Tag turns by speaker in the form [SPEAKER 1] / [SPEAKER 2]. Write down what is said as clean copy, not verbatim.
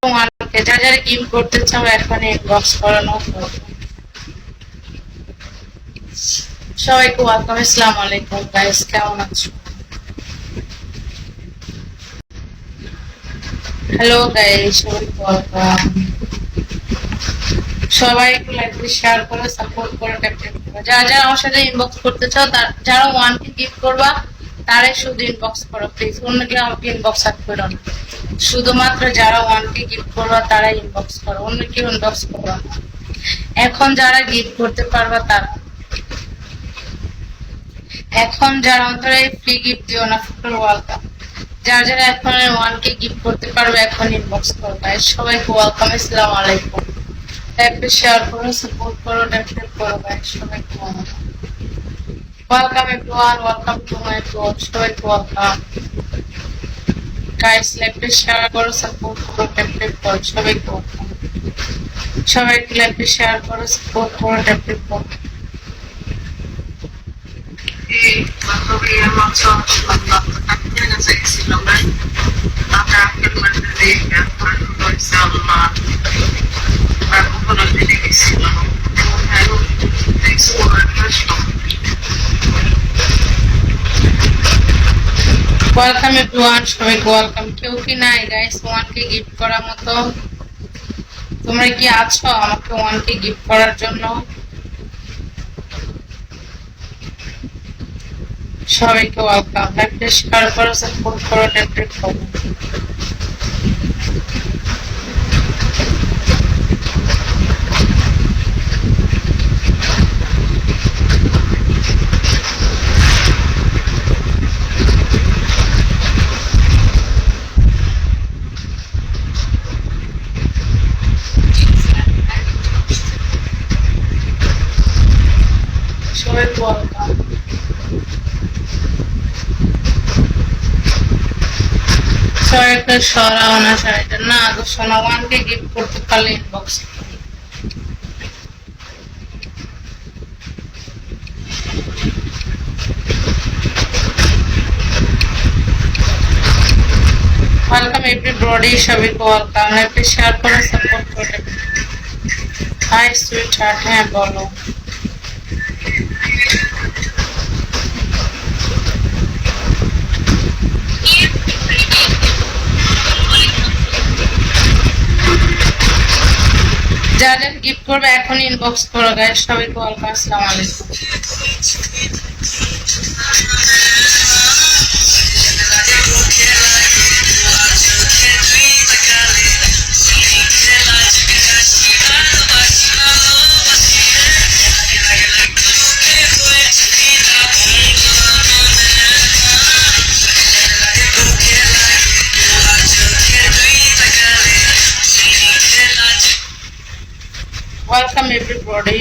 [SPEAKER 1] ওয়ানকে যারা যারা গিফট করতে চাও এখন ইনবক্স করানো। সবাইকে ওয়েলকাম। আসসালামু আলাইকুম গাইস, কেমন আছো? হ্যালো গাইস, সবাইকে ওয়েলকাম। সবাই একটু লাইক দিয়ে শেয়ার করে সাপোর্ট করে ক্যাপ্টেন করো। যারা যারা আমার সাথে ইনবক্স করতে চাও, যারা ওয়ানকে গিফট করবা তারাই শুধু ইনবক্স করো প্লিজ, অন্য কেউ আমাকে ইনবক্স করো না। শুধুমাত্র যারা ওয়ানকে গিফট করবা তারাই ইনবক্স করো, অন্য কেউ ইনবক্স করো না। এখন যারা গিফট করতে পারবা তারা, এখন যারা অন্তরে ফ্রি গিফট দিও না, ফুল ওয়েলকাম। যারা যারা এখন ওয়ানকে গিফট করতে পারবে এখন ইনবক্স করো গাইস। সবাইকে ওয়েলকাম। আসসালামু আলাইকুম। একটু শেয়ার করো, সাপোর্ট করো, ডেফিনেট করো গাইস। সবাইকে welcome everyone, welcome to my blog. সবাইকে ওয়েলকাম গাইস। লাইভে শেয়ার করো, সাপোর্ট করো, ডেফিনেট করো। সবাইকে ওয়েলকাম। সবাইকে লাইভে শেয়ার করো, সাপোর্ট করো, ডেফিনেট করো। ওয়েলকাম এভরিওয়ান, সবাইকে ওয়েলকাম। কেউ কি নাই গাইস ওয়ানকে গিফট করার মতো? তোমরা কি আছো আমাকে ওয়ানকে গিফট করার জন্য? সবাইকে ওয়েলকাম। লাইভটা শেয়ার করো, সাপোর্ট করো, ডেফিনেট করো। সবাইকে ওয়েলকাম। সবাইকে সরাও না, শাড়িটা না গো সোনা, ওয়ানকে গিফট করতে পারলে ইনবক্স। ওয়েলকাম এভরিবডি, সবাইকে ওয়েলকাম। লাইভে শেয়ার করে সাপোর্ট করে। হাই সুইট হার্ট, হ্যাঁ বলো। যাদের গিফট করবে এখন ইনবক্স করো গাইস। সবাইকে ওয়েলকাম। আসসালামু আলাইকুম। Welcome everybody.